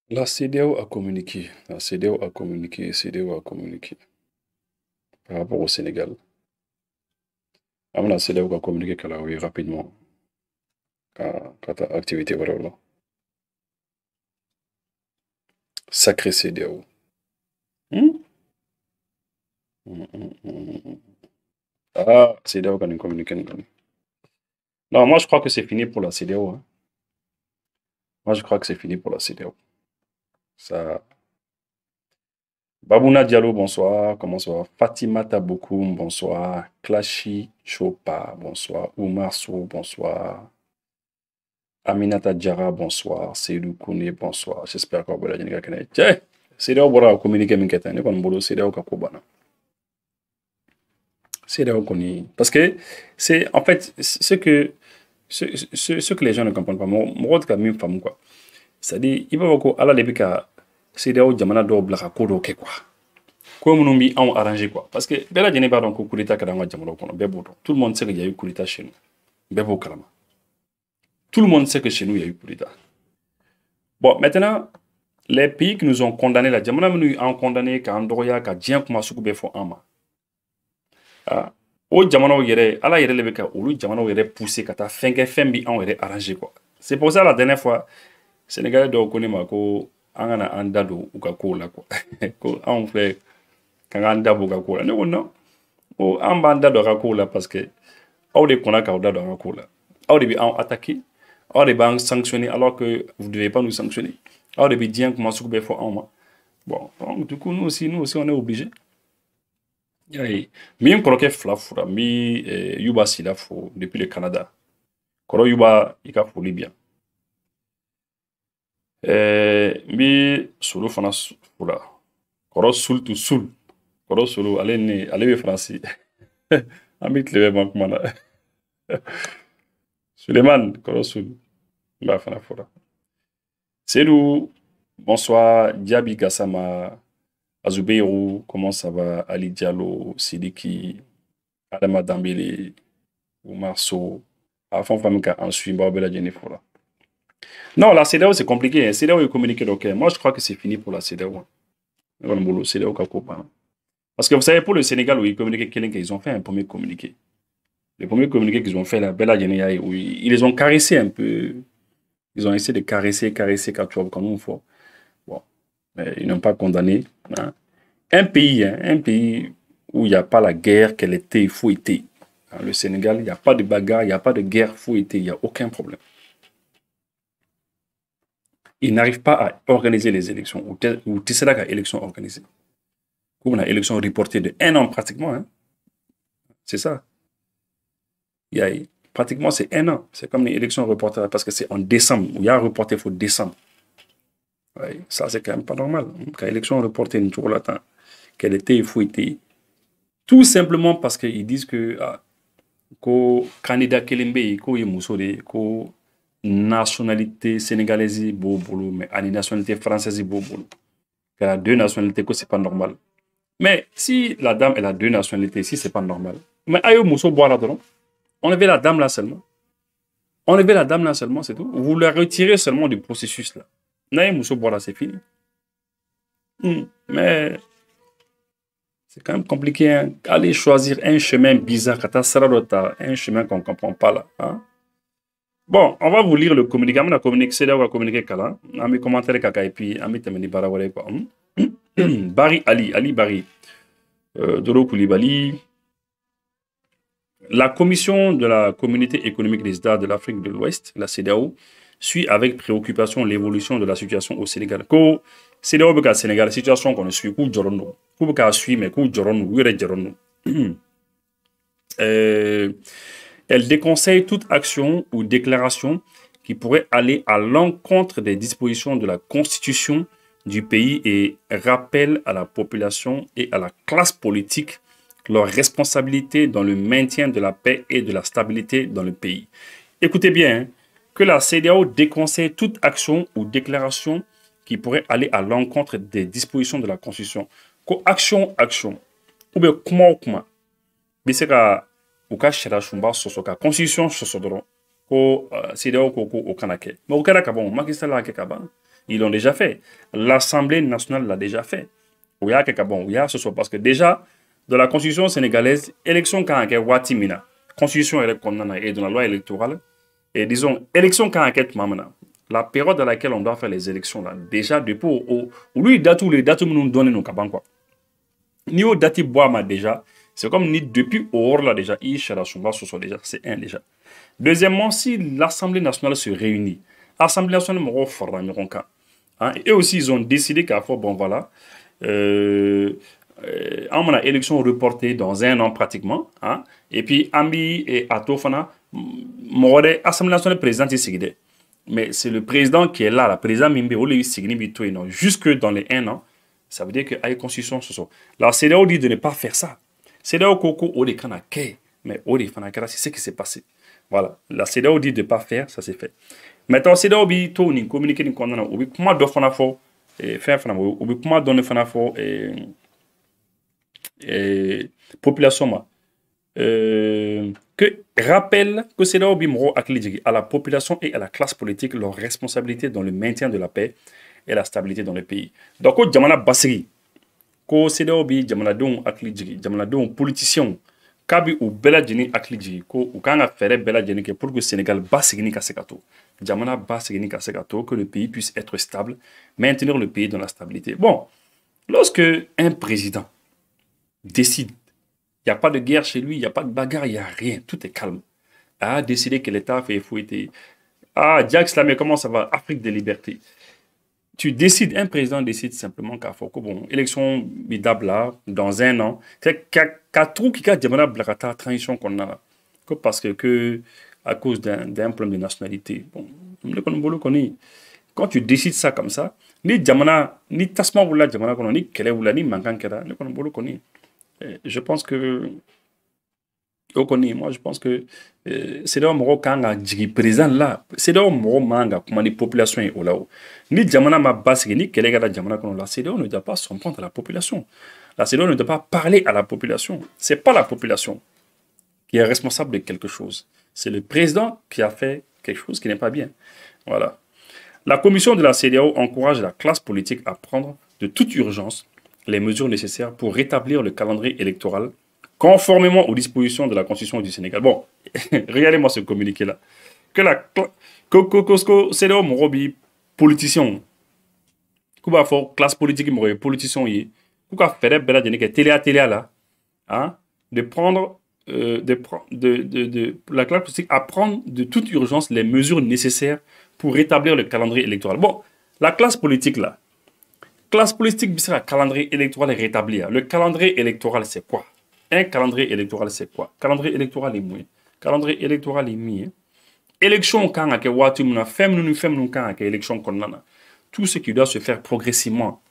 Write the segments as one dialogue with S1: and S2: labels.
S1: La CEDEAO a communiqué. La CEDEAO a communiqué. CEDEAO a communiqué. Par rapport au Sénégal. La CEDEAO a communiqué qu'elle a eu rapidement. Quand activité, voilà. Sacré CEDEAO. Hmm? Ah, CEDEAO a communiqué. Non, moi je crois que c'est fini pour la CEDEAO, hein. Moi je crois que c'est fini pour la CEDEAO. Ça. Babouna Diallo, bonsoir. Comment ça va? Fatima Tabokoum, bonsoir. Klashi Chopa, bonsoir. Oumar Sow, bonsoir. Aminata Diarra, bonsoir. Seydou Kouné, bonsoir. J'espère que vous allez bien. Tiens, CEDEAO bora communiquer min keta ne kon bolo CEDEAO ka ko bana. CEDEAO koni parce que c'est en fait ce que les gens ne comprennent pas. Moi ka min famu quoi. C'est-à-dire il va voir ko ala lebi ka CEDEAO jamana do bla ka ko do ke quoi. Ko minnu bi anw arrangé quoi parce que bɛɛ lajɛlen b'a dɔn ko coup d'état kɛra an ka jamana kɔnɔ bɛɛ b'o dɔn tout le monde sait qu'il y a eu coup d'état chez nous bɛɛ b'o kalama tout le monde sait que chez nous il y a eu coup d'état. Bon maintenant les pays qui nous ont condamnés la jamana minnu an condamné k'an dɔgɔya ka diɲɛ kuma sugu bɛɛ fɔ an ma o jamanaw yɛrɛ ala yɛrɛ le bɛ ka olu jamanaw yɛrɛ pousser ka taa fɛn kɛ fɛn bi anw yɛrɛ arrangé quoi. C'est pour ça la dernière fois Sénégalais dɔw ko ne ma ko an kana an da don u ka kow la quoi ko anw filɛ k'an k'an da bɔ u ka kow la ne ko non ko an b'an da don a ka kow la parce que aw de kɔnna k'aw da don an ka kow la aw de bɛ anw attaquer aw de b'an sanctionner alors que vous ne devez pas nous sanctionner aw de bɛ diɲɛ kuma sugu bɛɛ fɔ anw ma bon donc du coup nous aussi on est obligé. Min kɔrɔkɛ fila fura n bɛ Yuba Sila fo depuis le Canada kɔrɔ Yuba i ka foli bi yan n bɛ Solo fana fura kɔrɔ Sultu Sul kɔrɔ Solo ale bɛ Faransi an bɛ tile bɛɛ ban kuma na Suleiman kɔrɔ Sul n b'a fana fura Seydou bonsoir Diaby Gassama Azubeiru, comment ça va? Ali Diallo, Sidiki, Adama Dambele, Oumar Sow, Afan Famika, ensuite, Babela Jennifer. Non, la CEDEAO, c'est compliqué. CEDEAO est communiqué, donc moi, je crois que c'est fini pour la CEDEAO. Parce que vous savez, pour le Sénégal, où ils communiquaient, ils ont fait un premier communiqué. Le premier communiqué qu'ils ont fait, la Bella Jennifer, ils les ont caressés un peu. Ils ont essayé de caresser, comme on fait. Bon, mais ils n'ont pas condamné. Hein. Un pays où il n'y a pas la guerre qu'elle était, il faut être. Le Sénégal, il n'y a pas de bagarre, il n'y a pas de guerre, il faut être, il n'y a aucun problème. Ils n'arrivent pas à organiser les élections, ou tu sais là qu'à élection organisée. On a une élection reportée de 1 an pratiquement. Hein. C'est ça. Pratiquement, c'est 1 an. C'est comme une élection reportée parce que c'est en décembre. Il y a un reporté, il faut décembre. Ouais, ça, c'est quand même pas normal. Quand l'élection reportée, une jour là-dedans, qu'elle était, il faut être. Tout simplement parce qu'ils disent que ko candidat Kelembe, ko Moussode, ko nationalité sénégalaise bobolo, mais à nationalité française bobolo. Elle a 2 nationalités, que c'est pas normal. Mais si la dame elle a 2 nationalités, si c'est pas normal. Mais ayo Mousso boire là-dedans. Enlevez la dame là seulement. Enlevez la dame là seulement, c'est tout. Vous la retirez seulement du processus là. Naïe Mousso boire là, c'est fini. Mais c'est quand même compliqué. Hein? Aller choisir un chemin bizarre, un chemin qu'on ne comprend pas là. Hein? Bon, on va vous lire le communiqué. On va communiquer, c'est là où on va communiquer. On va commenter kaka et puis on va terminer par quoi. Barry Ali Barry, Doro Koulibaly. La commission de la communauté économique des États de l'Afrique de l'Ouest, la CEDEAO, suit avec préoccupation l'évolution de la situation au Sénégal. Ko CEDEAO beka Sénégal situation qu'on suit ku jorono. Ku beka suit mais ku jorono, yure jorono. Elle déconseille toute action ou déclaration qui pourrait aller à l'encontre des dispositions de la Constitution du pays et rappelle à la population et à la classe politique leur responsabilité dans le maintien de la paix et de la stabilité dans le pays. Écoutez bien, hein, que la CEDEAO déconseille toute action ou déclaration qui pourrait aller à l'encontre des dispositions de la Constitution. Ko action, ou bien kuma, biseka uka shara shumba sosoka Constitution soso dron ko CEDEAO ko kanake. Mais au Canada bon, Macky Sall a kaba. Ils l'ont déjà fait. L'Assemblée nationale l'a déjà fait. Il y a quelques bon, il y a ce soit parce que déjà, dans la constitution sénégalaise, élection quand il y a Watimina, constitution et dans la loi électorale, et disons, élection quand il y a la période dans laquelle on doit faire les élections, là, déjà, depuis lui, les dates nous donnent nos cabans, quoi. Ni au dati bois déjà, c'est comme ni depuis au là déjà, déjà, c'est un déjà. Deuxièmement, si l'Assemblée nationale se réunit, l'Assemblée nationale hein, et aussi ils ont décidé qu'à fois, bon voilà, on a élection reportée dans 1 an pratiquement, hein, et puis Ambi et Atofana, l'Assemblée nationale présidente est mais c'est le président qui est là, le président Mimbe, jusque dans les 1 an. Ça veut dire qu'il y a une constitution. La CEDEAO dit de ne pas faire ça. CEDEAO Koko, mais c'est ce qui s'est passé. Voilà. La CEDEAO dit de ne pas faire, ça s'est fait. Maintenant, CEDEAO dit tout, ni communiquer, ni condamner. Ou bien, comment doit faire faire, ou bien, comment donner population, que rappelle que CEDEAO bimro à la population et à la classe politique leur responsabilité dans le maintien de la paix et la stabilité dans le pays. Donc, au Djamana Basiri, ko CEDEAO bi jamanadenw hakili jigi, jamanadenw politiciens, kabi u bɛɛ lajɛlen hakili jigi, ko u kan ka fɛɛrɛ bɛɛ lajɛlen kɛ pour que Sénégal basigini ka se ka to. Jamana basigini ka se ka to, que le pays puisse être stable, maintenir le pays dans la stabilité. Bon, lorsque un président décide, il n'y a pas de guerre chez lui, il n'y a pas de bagarre, il n'y a rien, tout est calme, a décidé que l'État fait fouetter. Ah, Jack Slamé, comment ça va? Afrique de liberté. Tu décides, un président décide simplement qu'à faut que bon, élection bidabla dans 1 an, c'est qu'à tout qui a demandé la transition qu'on a, que parce que à cause d'un problème de nationalité. Bon, quand tu décides ça comme ça, ni jamana, ni tasma ou la jamana qu'on ni kele ou la ni mangan kera, ni qu'on bolo koni. Je pense que moi, je pense que c'est là où on président là. C'est là où on manga comment les populations est là. Ni jamana ma base ni quel est la jamana qu'on la. C'est là où on ne doit pas s'en prendre à la population. La c'est là où on ne doit pas parler à la population. C'est pas la population qui est responsable de quelque chose. C'est le président qui a fait quelque chose qui n'est pas bien. Voilà. La commission de la CEDEAO encourage la classe politique à prendre de toute urgence les mesures nécessaires pour rétablir le calendrier électoral conformément aux dispositions de la Constitution du Sénégal. Bon, regardez-moi ce communiqué-là. Que la CEDEAO morobi politicien, kuba fort classe politique morobi politicien yi, kuka faire bella de télé là, hein, de prendre la classe politique à prendre de toute urgence les mesures nécessaires pour rétablir le calendrier électoral. Bon, la classe politique là, classe politique c'est le calendrier électoral rétablir. Le calendrier électoral c'est quoi? Un calendrier électoral, c'est quoi? Calendrier électoral est mouillé. Calendrier électoral est mis. Élection, quand on a élection, tout ce qui doit se faire progressivement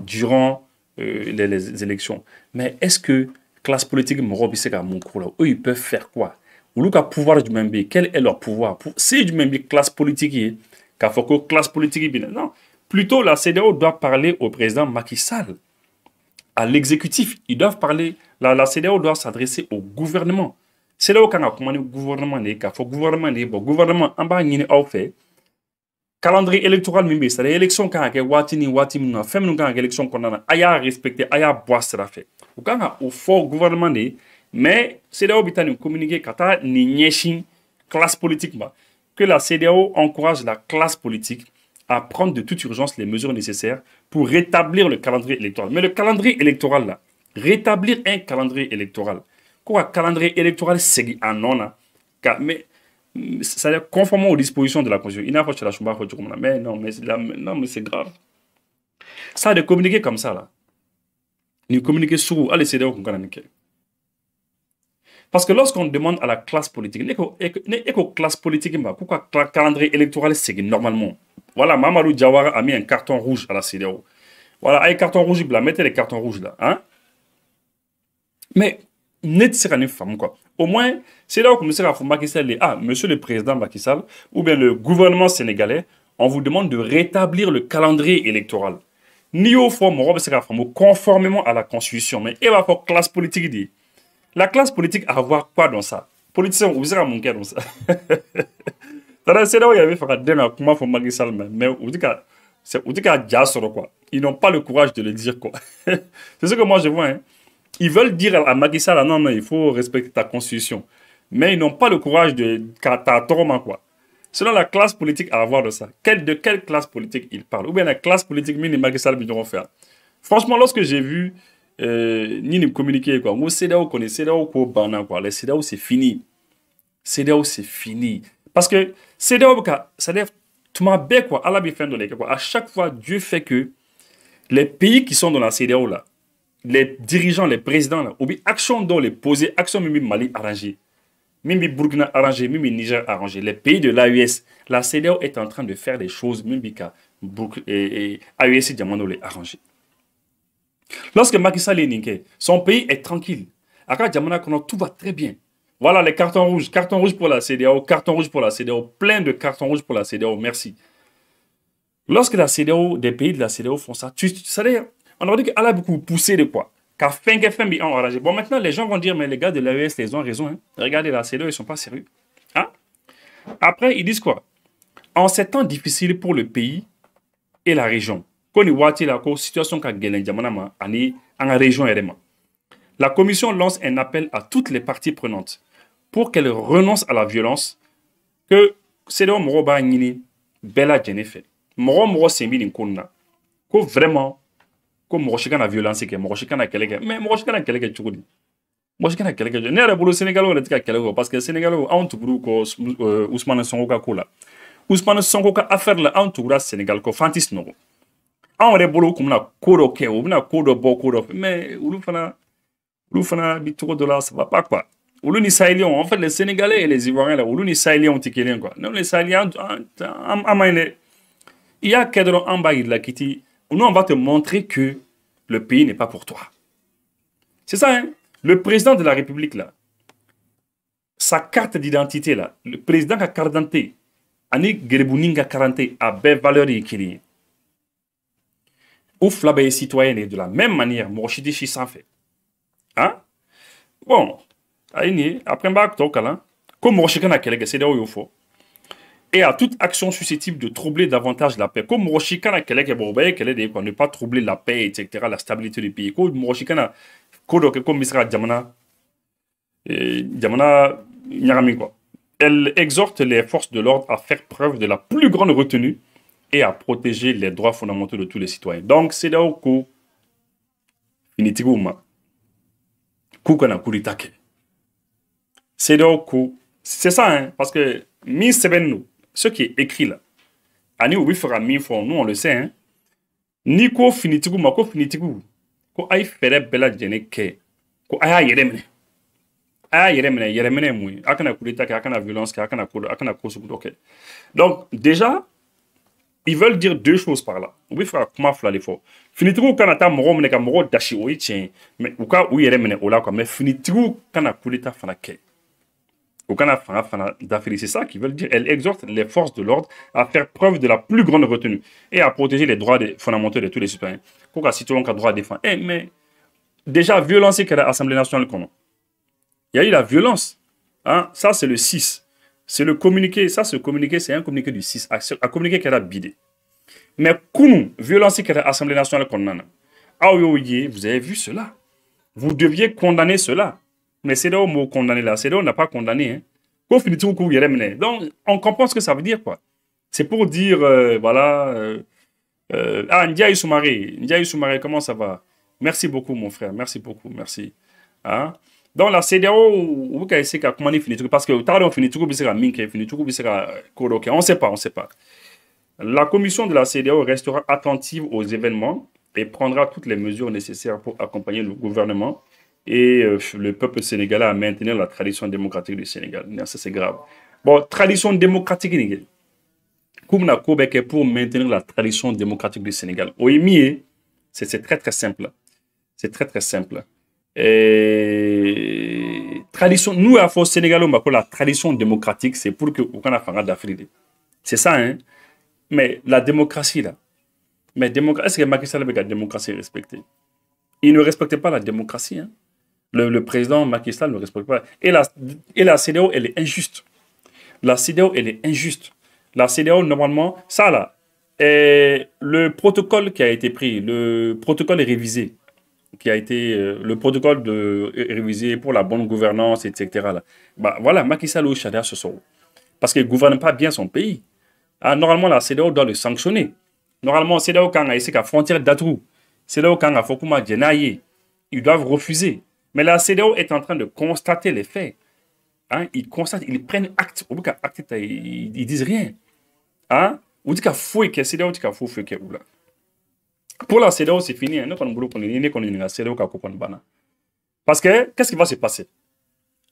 S1: durant les élections. Mais est-ce que classe politique, eux, ils peuvent faire quoi? Ou le pouvoir du Membe, quel est leur pouvoir? C'est du Membe classe politique, classe politique, non. Plutôt, la CEDEAO doit parler au président Macky Sall, à l'exécutif. Ils doivent parler. La CEDEAO doit s'adresser au gouvernement. C'est là où on a commandé le gouvernement, gouvernement, en bas, il a fait calendrier électoral, c'est l'élection quand on a watini, fait élection qu'on a, aya respecté, aya boire sera fait. Ou quand on a au gouvernement, mais CEDEAO a communiqué kata ni classe politique, que la CEDEAO encourage la classe politique à prendre de toute urgence les mesures nécessaires pour rétablir le calendrier électoral. Mais le calendrier électoral, là, rétablir un calendrier électoral, quoi, calendrier électoral, c'est un non, mais ça est conformément aux dispositions de la Constitution. Il n'a pas de mais non, mais c'est grave. Ça, de communiquer comme ça, là, nous communiquer sur, allez, c'est d'ailleurs qu'on a. Parce que lorsqu'on demande à la classe politique, classe politique, pourquoi le calendrier électoral, c'est normalement. Voilà, Mamadou Diawara a mis un carton rouge à la CEDEAO. Voilà, un carton rouge, mettez les cartons rouges là. Hein? Mais, net c'est une femme, quoi. Au moins, c'est là où M. Macky Sall monsieur le président Macky Sall, ou bien le gouvernement sénégalais, on vous demande de rétablir le calendrier électoral. Ni au fond, conformément à la Constitution. Mais il va faire classe politique dit. La classe politique a à voir quoi dans ça? Politicien, vous avez mon cœur dans ça. C'est là où il y avait fait comment faut Macky Sall, mais vous dites C'est pour dire qu'il y a quoi. Ils n'ont pas le courage de le dire, quoi. C'est ce que moi je vois, hein. Ils veulent dire à Macky Sall, non, non, il faut respecter ta constitution. Mais ils n'ont pas le courage de Katatoma, quoi. Selon la classe politique à avoir de ça. De quelle classe politique ils parlent? Ou bien la classe politique, mini Macky Sall, ils devront faire. Franchement, lorsque j'ai vu Nini communiquer, quoi, moi, CEDEAO connaît, CEDEAO, quoi. Les CEDEAO, c'est fini. CEDEAO, c'est fini. Parce que CEDEAO, ça def tout m'a bien, quoi. À chaque fois, Dieu fait que les pays qui sont dans la CEDEAO, là, les dirigeants, les présidents, là, ou bien action dont les poser, action Mimi Mali arrangé, Mimi Burkina arrangé, Mimi Niger arrangé, les pays de l'AES, la CEDEAO est en train de faire des choses, Mimi et AES Diamando les arrangé. Lorsque Macky Sall est niqué, son pays est tranquille. Aka Diamana, tout va très bien. Voilà les cartons rouges pour la CEDEAO, carton rouge pour la CEDEAO, plein de cartons rouges pour la CEDEAO, merci. Lorsque la CEDEAO, des pays de la CEDEAO font ça, c'est-à-dire, on aurait dit qu'elle a beaucoup poussé de quoi. Bon, maintenant, les gens vont dire, mais les gars de l'AES, ils ont raison. Hein. Regardez, la CEDEAO, ils ne sont pas sérieux. Hein? Après, ils disent quoi? En ces temps difficiles pour le pays et la région, situation la commission lance un appel à toutes les parties prenantes pour qu'elles renoncent à la violence que CEDEAO Moroba Nini Bella Jennifer. Moro Sembi Nkona. Que vraiment, comme Morochika na violence, que Morochika na kelege. Mais Morochika na kelege chukudi. Morochika na kelege. Ne a bolo Sénégal on a kelege parce que Sénégal on toubru ko Ousmane Sonko kola. Ousmane Sonko ka affaire la on toubra Sénégal ko fantis no. On a bolo comme na kodo ke ou na kodo bo kodo mais Oulufana bitoko de là ça va pas quoi. Oulu ni Sahéliens, en fait les Sénégalais et les Ivoiriens là, Oulu ni Sahéliens ont tiqué quoi. Non les Sahéliens il y a cadre en bas de la Kitty. Nous, on va te montrer que le pays n'est pas pour toi. C'est ça, hein? Le président de la République, là, sa carte d'identité, là, le président a carte d'identité, Ani Gerebouninga 40 a belle valeur équilibrée. Ouf, là, les citoyens, de la même manière, Morochidi Chissan fait. Hein? Bon, après, comme Morochika n'a qu'elle c'est là où il faut. Et à toute action susceptible de troubler davantage la paix. Comme Morochika ne pas troubler la paix, etc., la stabilité du pays. Comme Morochika comme Misra Djamana, elle exhorte les forces de l'ordre à faire preuve de la plus grande retenue et à protéger les droits fondamentaux de tous les citoyens. Donc, c'est là où c'est ça, hein, parce que ce qui est écrit là, nous on le sait, hein, ni ko finitigu ma ko finitigu ko ay fere bela jene ke ko aya yeremene mouy akana kudita ke akana violence ke akana kosu ok. Donc déjà ils veulent dire deux choses par là. Oui frère comment fla les fort finitigu kana ta moro mene ka moro dashi o tien mais ou ka ou yeremene o la quoi mais finitigu kana kudita fana ke c'est ça qu'ils veulent dire. Elle exhorte les forces de l'ordre à faire preuve de la plus grande retenue et à protéger les droits fondamentaux de tous les citoyens. Pourquoi citoyen a droit à défendre? Mais déjà, violence qui est à l'Assemblée nationale, il y a eu la violence. Hein? Ça, c'est le 6. C'est le communiqué. Ça, ce communiqué, c'est un communiqué du 6. Un communiqué qui a bidé. Mais Kounou, violence qui est à l'Assemblée nationale, vous avez vu cela. Vous deviez condamner cela. Mais c'est là où on condamné là. C'est là où on n'a pas condamné. Hein. Donc, on comprend ce que ça veut dire, quoi. C'est pour dire, voilà... Ndiaye Soumaré, comment ça va? Merci beaucoup, mon frère. Merci beaucoup, merci. Hein? Donc, la CEDEAO, vous savez comment il finit. Parce que, on finit tout, on ne sait pas, on ne sait pas. La commission de la CEDEAO restera attentive aux événements et prendra toutes les mesures nécessaires pour accompagner le gouvernement et le peuple sénégalais à maintenir la tradition démocratique du Sénégal. Ça, c'est grave. Bon, tradition démocratique, pour maintenir la tradition démocratique du Sénégal. C'est très, très simple. C'est très, très simple. Tradition, nous, à Force Sénégal, la tradition démocratique, c'est pour que on a d'Afrique. C'est ça, hein. Mais la démocratie, là. Mais est-ce que Macky Sall avec la démocratie respectée? Il ne respectait pas la démocratie, hein. Le président Macky Sall ne respecte pas. Et la CEDEAO, elle est injuste. La CEDEAO, elle est injuste. La CEDEAO, normalement, ça là, Et le protocole qui a été pris, le protocole révisé, qui a été le protocole révisé pour la bonne gouvernance, etc. Là. Bah, voilà, Macky Sall au Chadia ce soir. Parce qu'il ne gouverne pas bien son pays. Ah, normalement, la CEDEAO doit le sanctionner. Normalement, CEDEAO, quand il y a frontière d'Atrou, CEDEAO, quand il y a Fokuma Djenaye, ils doivent refuser. Mais la CEDEAO est en train de constater les faits. Hein, ils constatent, ils prennent acte. Au bout acte, ils disent rien. Hein? Ou dit qu'il faut que CEDEAO, dit qu'il faut que là. Pour la CEDEAO, c'est fini. Nous, quand nous avons la CEDEAO, parce que, qu'est-ce qui va se passer?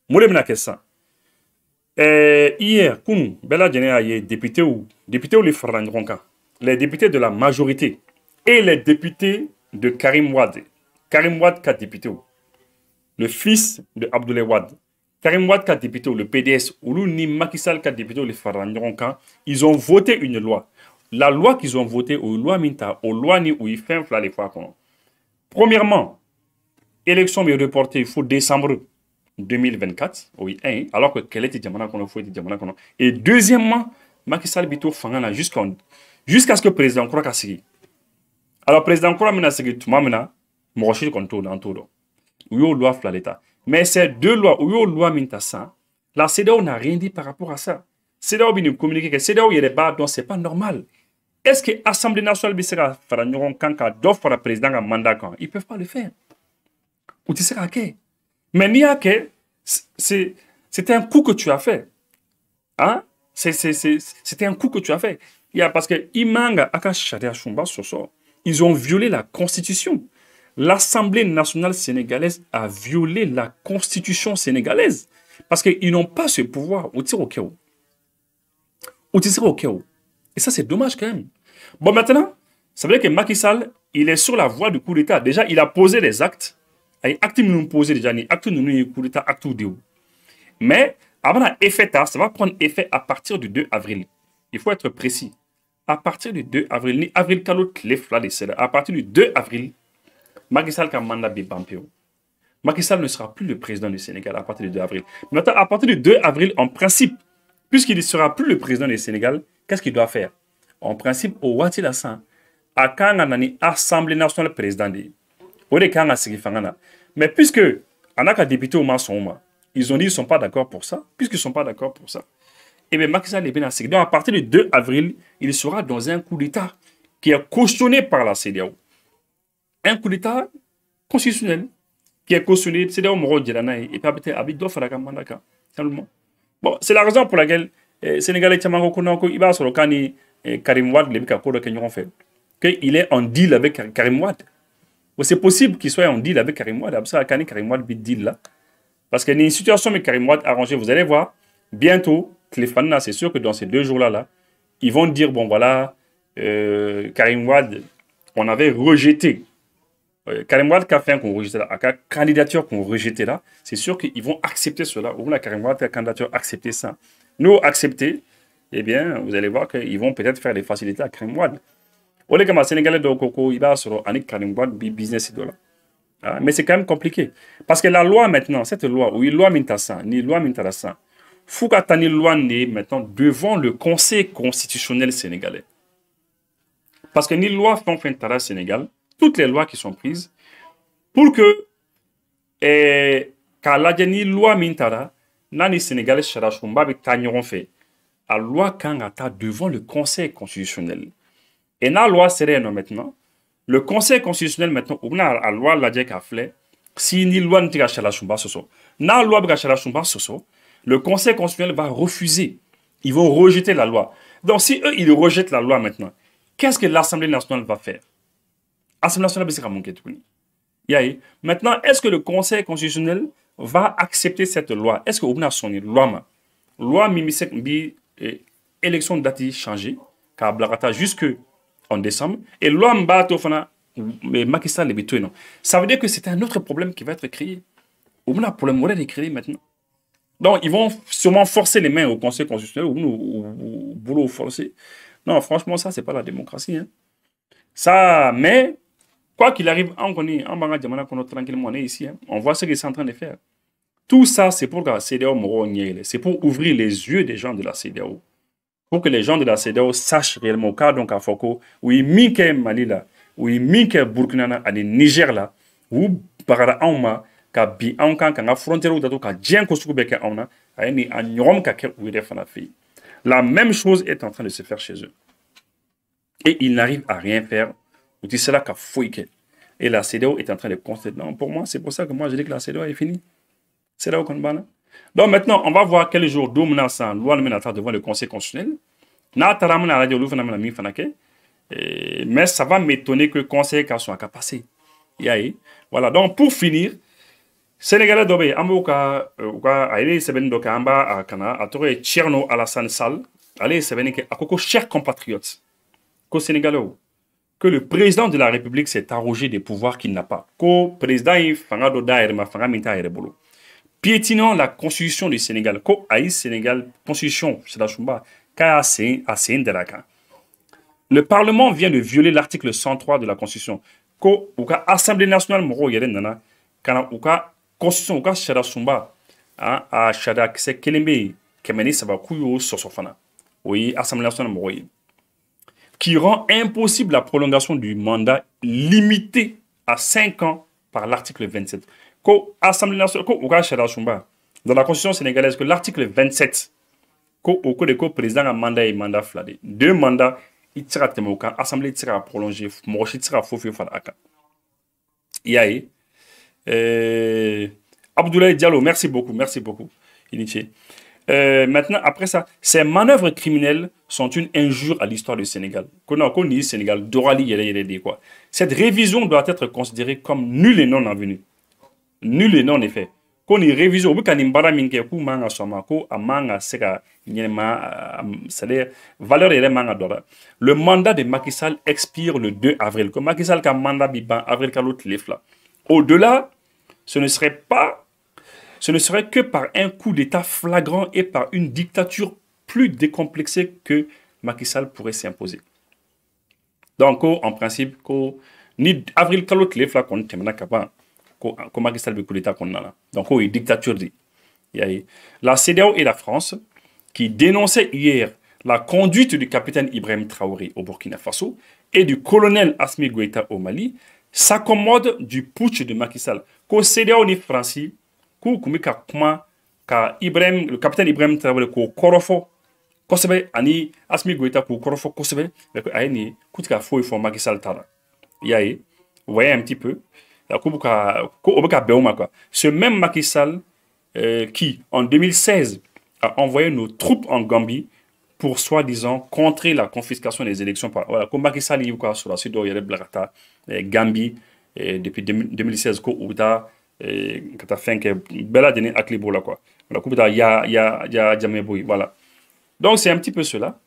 S1: Moi, je ça. Hier, Kounou, Bella Djené, député ou les Farandronka, les députés de la majorité et les députés de Karim Wade. Karim Wade, 4 députés, le fils de Abdoulaye Wade. Karim Wade, 4 députés, le PDS, ou ni Macky Sall, 4 députés, les Farandronka, ils ont voté une loi. La loi qu'ils ont votée, aux lois Minta, aux lois ni où ils font les fois. Premièrement, élection est reportée, il faut décembre 2024, oui, alors que quel était Djamana qu'on a fait Djamana qu'on a. Et deuxièmement, Macky Sall bito fangana jusqu'à ce que le président Koura kasigi. Alors, le président Koura mena sigi tout mamena, mochi konto dans tout. Ou yo loi fla l'État. Mais ces deux lois, ou yo loi minta la CEDEAO n'a rien dit par rapport à ça. CEDEAO vient nous communiquer que CEDEAO y est bas, donc c'est pas normal. Est-ce que l'Assemblée nationale bisera fera nyoron kanka d'offre le président un mandat quand ils peuvent pas le faire. Ou tu sais à quel? Mais n'y a que c'était un coup que tu as fait. Hein? C'était un coup que tu as fait. Il y a parce que Imanga Aka Sharia Shumba Soso, ils ont violé la Constitution. L'Assemblée nationale sénégalaise a violé la Constitution sénégalaise. Parce qu'ils n'ont pas ce pouvoir. Ou tire au chaos. Ou tire au chaos. Et ça, c'est dommage quand même. Bon, maintenant, ça veut dire que Macky Sall, il est sur la voie du coup d'État. Déjà, il a posé les actes. Les actes nous posé déjà, les actes nous coup d'État, actes de. Mais, avant l'effet, ça va prendre effet à partir du 2 avril. Il faut être précis. À partir du 2 avril, ni avril calot les flas de à partir du 2 avril, Macky Sall a mandat Bibampeo. Macky Sall ne sera plus le président du Sénégal à partir du 2 avril. Maintenant, à partir du 2 avril, en principe, puisqu'il ne sera plus le président du Sénégal, qu'est-ce qu'il doit faire? En principe, au Wati Lassan, à quand on a une assemblée nationale présidente, mais puisque on a qu'à député au Massoma, ils ont dit qu'ils ne sont pas d'accord pour ça, puisqu'ils ne sont pas d'accord pour ça, et bien Macky Sall est bien assis. Donc à partir du 2 avril, il sera dans un coup d'État qui est cautionné par la CEDEAO. Un coup d'État constitutionnel qui est cautionné, CEDEAO Moro Djelanaï, et puis après, Abidou Faraka Mandaka. Simplement. Bon, c'est la raison pour laquelle Sénégalais Tchamango Konako, il va sur le Kani Karim Wade, les Bika Kodo Kenyon fait. Qu'il est en deal avec Karim Wade. C'est possible qu'il soit en deal avec Karim Wade. Ça, Karim Wade bit deal là. Parce qu'il y a une situation avec Karim Wade arrangée. Vous allez voir, bientôt, c'est sûr que dans ces 2 jours-là, ils vont dire, bon voilà, Karim Wade, on avait rejeté. Karim Wade qui a fait un qu'on rejeté là, la candidature qu'on rejeté là, c'est sûr qu'ils vont accepter cela. Ou la Karim Wade, la candidature, accepter ça. Nous, accepter, eh bien, vous allez voir qu'ils vont peut-être faire des facilités à Karim Wade. Au lieu que les Sénégalais de Koko, il va sur un Karim Wade business dollar. Mais c'est quand même compliqué. Parce que la loi maintenant, cette loi, oui, loi Mintassa, ni loi Mintarassa, faut qu'attendre loi maintenant devant le Conseil constitutionnel sénégalais. Parce que ni loi Fanfintara Sénégal, toutes les lois qui sont prises, pour que ni loi Mintara, nani Sénégalais Charachumba bi tanyon fait, la loi Kangata devant le Conseil constitutionnel. Et la loi serait maintenant, le Conseil constitutionnel maintenant, ou la loi la flé, si ni loi n'était chalachumba soso, na loi chalachumba soso, le Conseil constitutionnel va refuser. Ils vont rejeter la loi. Donc si eux ils rejettent la loi maintenant, qu'est-ce que l'Assemblée nationale va faire? L'Assemblée nationale va manquer de maintenant, est-ce que le Conseil constitutionnel va accepter cette loi? Est-ce que vous avez son loi mimisek bi élection date changée, car blagata jusque en décembre, et loi Mbato Fana, Macky Sall les bitoué, non. Ça veut dire que c'est un autre problème qui va être créé. On a un problème de créer maintenant. Donc, ils vont sûrement forcer les mains au Conseil constitutionnel ou boulot forcé. Non, franchement, ça, c'est pas la démocratie. Hein. Ça, mais, quoi qu'il arrive, on connaît, tranquillement, on est ici. Hein. On voit ce qu'ils sont en train de faire. Tout ça, c'est pour la CEDEAO, c'est pour ouvrir les yeux des gens de la CEDEAO. pour que les gens de la CEDEAO sachent réellement au cas donc à Foko, oui, Minke Mali là, oui, Minke Burkina là, à Niger là, ou Barara Auma, ka bi an kan ka frontière ou ka dien ko suku beke auna, ay ni a ñom ka ke ou fana fi. La même chose est en train de se faire chez eux. Et ils n'arrivent à rien faire. Ou tu sais là qu'a fouillé. Et la CEDEAO est en train de constater. Non, pour moi, c'est pour ça que moi je dis que la CEDEAO est finie. C'est là où on va. Donc maintenant, on va voir quel jour d'où menaçant loi devant le Conseil constitutionnel. Mais ça va m'étonner que le Conseil soit passé. Voilà, donc pour finir, Sénégalais dobe amboka aile seben doka amba akana atore Tcherno Alassane Sall allez seben ke akoko chers compatriotes qu'au Sénégalais que le président de la République s'est arrogé des pouvoirs qu'il n'a pas. Qu'au président fanga do daire ma fanga minta erebolo. Piétinant la constitution du Sénégal, qu'au Aïs Sénégal constitution c'est la chumba ka c'est nderaka. Le Parlement vient de violer l'article 103 de la Constitution. Qu'au Assemblée nationale moro yere nana kana uka constitution uka shara sumba a shara kse kelembe kemeni saba kuyo sosofana. Oui, Assemblée nationale moro qui rend impossible la prolongation du mandat limité à 5 ans par l'article 27. Assemblée nationale, dans la constitution sénégalaise, que l'article 27, au cours de président a mandat et mandat fladé. 2 mandats, il tira temoka, assemblée tira prolongé, mochi tira fofi falaka. Yaye. Abdoulaye Diallo, merci beaucoup, Iniché. Maintenant, après ça, ces manœuvres criminelles sont une injure à l'histoire du Sénégal. Sénégal, cette révision doit être considérée comme nulle et non avenue. Nul et non effet. Qu'on y révise au bout mbara minke ku manga soma ko amanga seka nyema c'est-à-dire valeur et manga dora. Le mandat de Macky Sall expire le 2 avril. Comme Macky Sall ka mandat biban avril ka l'autre lefla. Au-delà, ce ne serait que par un coup d'État flagrant et par une dictature plus décomplexée que Macky Sall pourrait s'imposer. Donc, en principe, ni avril ka l'autre lefla qu'on temena kaba. Comme l'État qu'on a là. Donc, il y a une dictature. La CEDEAO et la France, qui dénonçaient hier la conduite du capitaine Ibrahim Traoré au Burkina Faso et du colonel Assimi Goïta au Mali, s'accommodent du putsch de Macky Sall. Qu'au CEDEAO ni France, le capitaine Ibrahim Traoré ko korofo, kosebe ani Assimi Goïta ko korofo kosebe, mais que aïni kutika fo il faut Macky Sall tara. Vous voyez un petit peu. Ce même Macky Sall qui, en 2016, a envoyé nos troupes en Gambie pour, soi-disant, contrer la confiscation des élections. Voilà, comme Macky Sall, il y a sur la suite de Gambie, depuis 2016, voilà. Donc, c'est un petit peu cela.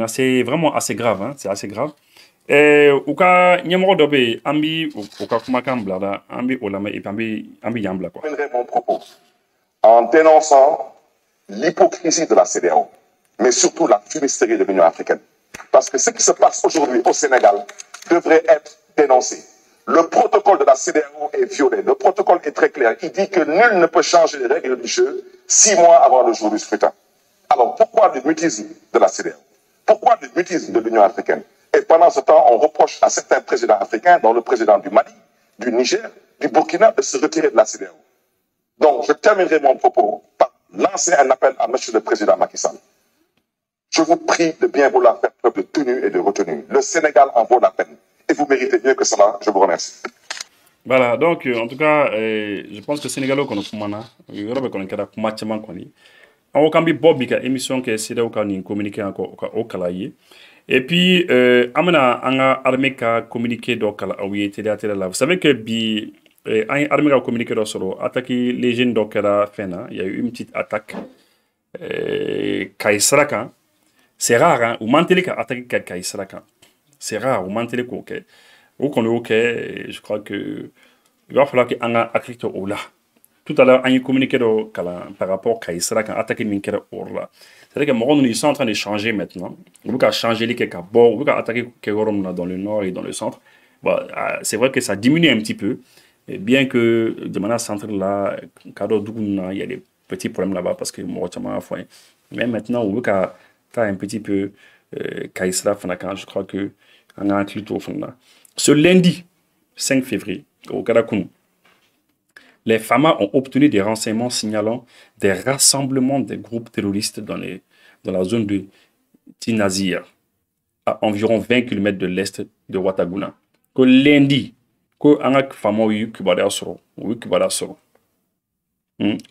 S1: C'est vraiment assez grave, hein? C'est assez grave. Uka nyamoro dobe ambi uka kumakan blada ambi olama et ambi yambla quoi.
S2: Je terminerai mon propos en dénonçant l'hypocrisie de la CEDEAO, mais surtout la fumisterie de l'Union africaine. Parce que ce qui se passe aujourd'hui au Sénégal devrait être dénoncé. Le protocole de la CEDEAO est violé. Le protocole est très clair. Il dit que nul ne peut changer les règles du jeu 6 mois avant le jour du scrutin. Alors pourquoi le mutisme de la CEDEAO? Pourquoi le mutisme de l'Union africaine? Et pendant ce temps, on reproche à certains présidents africains, dont le président du Mali, du Niger, du Burkina, de se retirer de la CEDEAO. Donc, je terminerai mon propos par lancer un appel à M. le Président Macky Sall. Je vous prie de bien vouloir faire preuve de tenue et de retenue. Le Sénégal en vaut la peine. Et vous méritez mieux que cela. Je vous remercie.
S1: Voilà, donc en tout cas, je pense que le Sénégal, on a kambi bobika émission que c'est là qu'on communiquer encore au kalaye et puis amena anga armée ka communiquer donc kala oui théâtre là vous savez que bi armée ka communiquer donc solo attaquer les jeunes donc la fena il y a eu une petite attaque Kaisraka c'est rare hein ou mantele ka attaquer Kaisraka c'est rare ou mantele ko OK ou qu'on OK je crois que il va falloir que anga acte au là. Tout à l'heure, on a communiqué par rapport à Kaïsra, qui a attaqué Minkere Orla. C'est-à-dire que ils sont en train de changer maintenant. On veut changer les quelques bords, on veut attaquer Kegorom dans le nord et dans le centre. Bon, c'est vrai que ça diminue un petit peu, bien que de manière centrale, là, il y a des petits problèmes là-bas parce que Mais maintenant, on veut qu'à un petit peu Kaïsra Fanakan, je crois que on a inclus tout au fond là. Ce lundi 5 février, au Karakoum, les FAMA ont obtenu des renseignements signalant des rassemblements des groupes terroristes dans la zone de Tinazir, à environ 20 km de l'est de Ouagadougou. Que lundi, que Anak Fama yu Kubada Soro,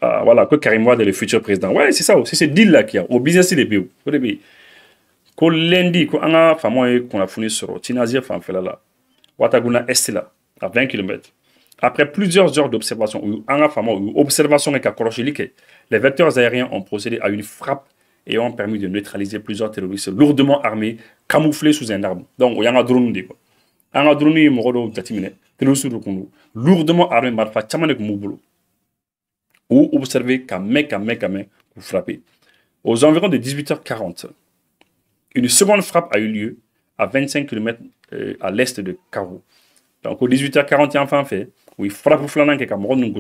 S1: voilà, que Karim Wade est le futur président. Ouais, c'est ça aussi, c'est deal là qu'il y a, au business des pays. Que lundi, que Anak Fama yu qu'on a fourni Soro, Tinazir Famfela là, Ouagadougou est là, à 20 km. Après plusieurs heures d'observation, les vecteurs aériens ont procédé à une frappe et ont permis de neutraliser plusieurs terroristes lourdement armés, camouflés sous un arbre. Donc, il y a un drone. Il y a un drone lourdement armé, ou observé qu'à vous frapper. Aux environs de 18h40, une seconde frappe a eu lieu à 25 km à l'est de Karo. Donc, au 18h40, enfin fait, oui, frappe flanant qui est Cameroun,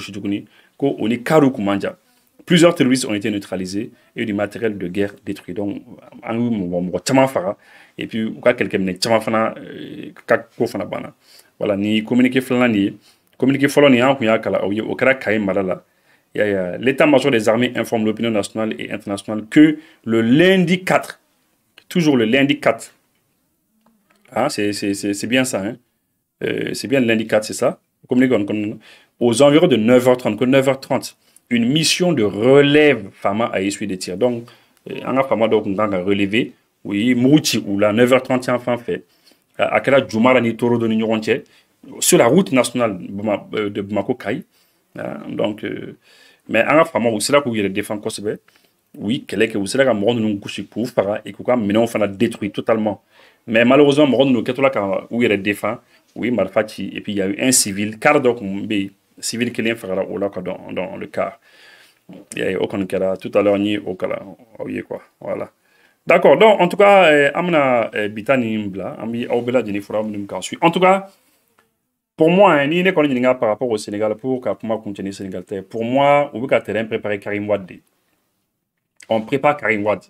S1: on est Karo Koumandja. Plusieurs terroristes ont été neutralisés et du matériel de guerre détruit. Donc, et puis, quelqu'un n'est pas voilà, ni communiqué flanant, communiqué flanant, au Kara Kaïm Malala. L'état-major des armées informe l'opinion nationale et internationale que le lundi 4, toujours le lundi 4, hein, c'est bien ça, hein? C'est bien le lundi 4, c'est ça? Aux environs de 9h30, 9h30, une mission de relève FAMA a essuyé des tirs. Donc, on a FAMA donc a relevé, oui, Mouti ou la 9h30 enfin fait. À quel Djoumara ni Toro de l'Union sur la route nationale de Bamako Kai. Donc, mais on a FAMA aussi là où il y a des défenses Kosovo. Oui, quel est que vous savez qu'à Moron nous couche pour para et qu'on mais on a détruit totalement. Mais malheureusement, Moron nous où il y a des défenses. Oui, Marfati, et puis il y a eu un civil, car donc, civil qui est dans le car. Il y a eu aucun cas tout à l'heure, ni au cas quoi. Voilà. D'accord, donc en tout cas, Amna Bitani Mbla, Ami Aubela Jenifura Mnimkansu. En tout cas, pour moi, ni par rapport au Sénégal, pour continuer le Sénégal, pour moi, on veut qu'à terrain préparer Karim Wade. On prépare Karim Wade.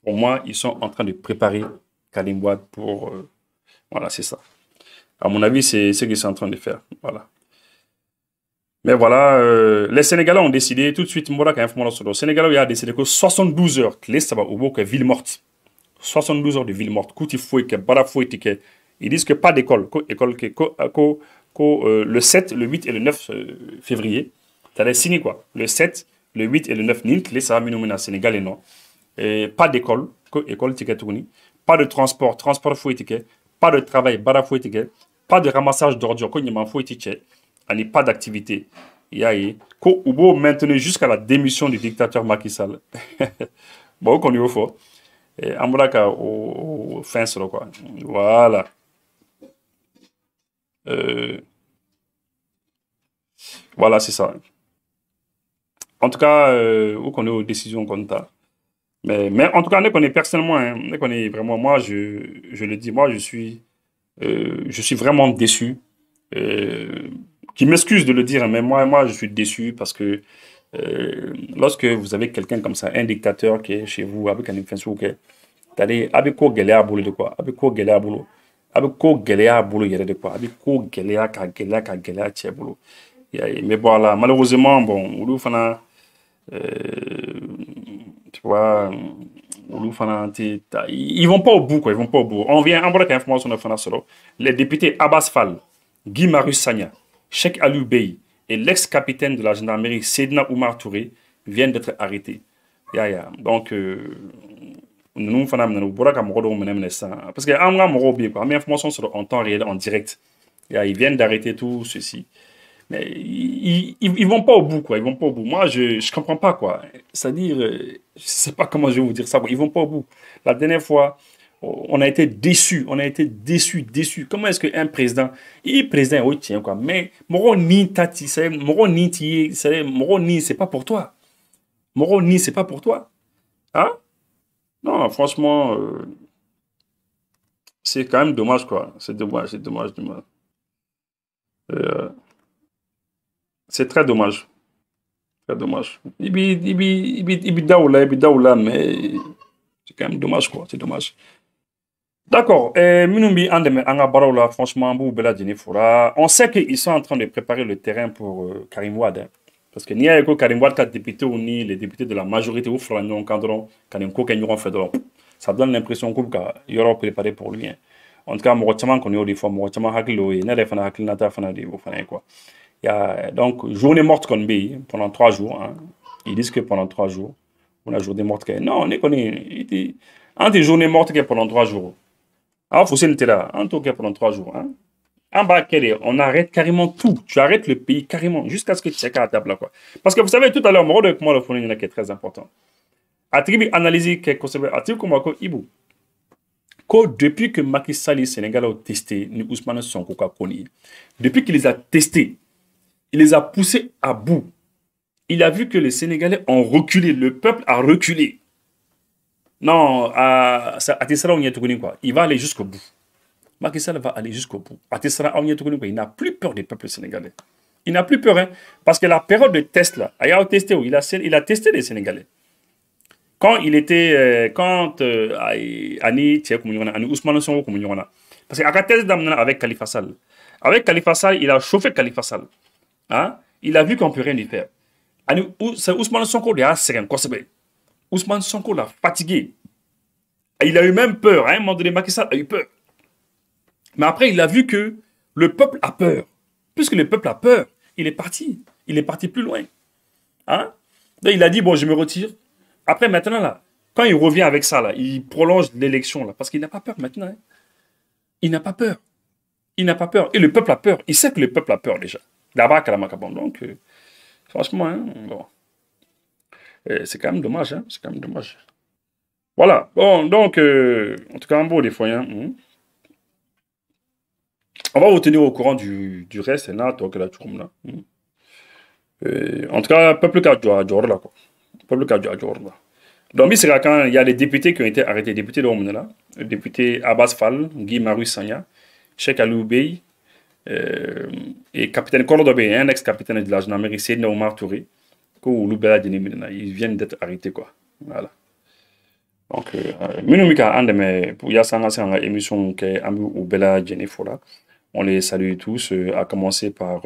S1: Pour moi, ils sont en train de préparer Karim Wade pour. Voilà, c'est ça. À mon avis, c'est ce qu'ils sont en train de faire. Voilà. Mais voilà, les Sénégalais ont décidé tout de suite, les Sénégalais ont décidé que 72 heures, ça va au que ville morte. 72 heures de ville morte. Ils disent que pas d'école. Le 7, le 8 et le 9 février, ça allait signer quoi. Le 7, le 8 et le 9, ça va au Sénégal et non. Pas d'école, école pas de transport fouettiquet, pas de travail, pas de ramassage d'ordures, pas d'activité. Il y a maintenir jusqu'à la démission du dictateur Macky Sall. Bon, on y va fort. Et Ambraka au fin sur quoi. Voilà. Voilà, c'est ça. En tout cas, où qu'on est aux décisions qu'on a. Mais en tout cas, on connaît personnellement, hein, on connaît vraiment, moi, je le dis, moi, je suis vraiment déçu. Qui m'excuse de le dire, hein, mais moi, je suis déçu parce que lorsque vous avez quelqu'un comme ça, un dictateur qui est chez vous, avec un influenceur, c'est-à-dire, avec quoi galère boulot de quoi, avec quoi galère boulot, avec quoi galère boulot y de quoi, avec quoi galère tiens boulot. Mais voilà, malheureusement, bon, tu vois, ils vont pas au bout, quoi, ils vont pas au bout. On vient en avec information de les députés Abbas Fall, Guy Marius Sagna, Cheikh Aliou Bey et l'ex-capitaine de la gendarmerie Sedna Oumar Touré viennent d'être arrêtés. Donc, nous faisons parce que information en temps réel, en direct. Ils viennent d'arrêter tout ceci. Mais ils vont pas au bout, quoi. Ils vont pas au bout. Moi, je comprends pas, quoi. C'est-à-dire, je sais pas comment je vais vous dire ça, quoi. Ils vont pas au bout. La dernière fois, on a été déçus. On a été déçus. Comment est-ce qu'un président, il est président, oui, tiens, quoi. Mais, Moroni, Tati, Moroni, c'est pas pour toi. Moroni, c'est pas pour toi. Hein? Non, franchement, c'est quand même dommage, quoi. C'est dommage. C'est très dommage. C'est dommage. Il daoula, mais c'est quand même dommage, quoi. C'est dommage. D'accord. Minumbi Andeme, Anga Barola, franchement, on sait qu'ils sont en train de préparer le terrain pour Karim Wade, hein. Parce que ni avec Karim Wade, quatre députés ou ni les députés de la majorité ou Fragnon Cadron, Karim Kokenyon Fedron, ça donne l'impression qu'il y aura préparé pour lui, hein. En tout cas, Morochaman qu'on y a des fois, Morochaman Hakilo, et Nere Hakilnata Fanadi, vous faites quoi. Il y a donc journée morte qu'on B pendant 3 jours, hein. Ils disent que pendant 3 jours, on a journée morte. Non, on est connu. Un des journées mortes qui est pendant 3 jours. Ah, faut c'est là, en tout cas pendant 3 jours, hein. En bas, on arrête carrément tout. Tu arrêtes le pays carrément jusqu'à ce que tu checkes à la table là, quoi. Parce que vous savez, tout à l'heure, mon avec moi, le phone, qui est très important. Attribuer, analyser, attribuer comme quoi, Ibu. Depuis que Macky Sall, le Sénégal, a testé, ni Ousmane Sonko, depuis qu'il les a testés, il les a poussés à bout. Il a vu que les Sénégalais ont reculé, le peuple a reculé. Non, il va aller jusqu'au bout. Macky Sall va aller jusqu'au bout. Il n'a plus peur des peuples sénégalais. Il n'a plus peur, hein, parce que la période de test, là, il a testé les Sénégalais. Quand il était, Ani Ousmane Sonko, parce qu'à test avec Khalifa Sall. Avec Khalifa Sall, il a chauffé Khalifa Sall. Hein? Il a vu qu'on ne peut rien y faire. C'est Ousmane Sonko qui a serré. Ousmane Sonko l'a fatigué. Il a eu même peur. À un moment donné, Macky Sall a eu peur. Mais après, il a vu que le peuple a peur. Puisque le peuple a peur, il est parti. Il est parti plus loin. Hein? Donc, il a dit, bon, je me retire. Après, maintenant, là, quand il revient avec ça, là, il prolonge l'élection, là, parce qu'il n'a pas peur maintenant. Hein? Il n'a pas peur. Il n'a pas peur. Et le peuple a peur. Il sait que le peuple a peur déjà. D'abord, donc, franchement, hein, bon. C'est quand même dommage. Hein? C'est quand même dommage. Voilà. Bon, donc, en tout cas, un beau des fois. Hein? On va vous tenir au courant du reste. Là, donc, là, en tout cas, peuple qui a là, quoi. Peuple qui a là. Donc, c'est quand il y a des députés qui ont été arrêtés. Députés de là. Le député Abbas Fall, Guy Marus Sanya, Cheikh Aliou Bey, et capitaine Korodobé, un ex-capitaine de la gendarmerie, Seydina Omar Touré, ils viennent d'être arrêtés, quoi. Voilà. Donc, pour émission on les salue tous, à commencer par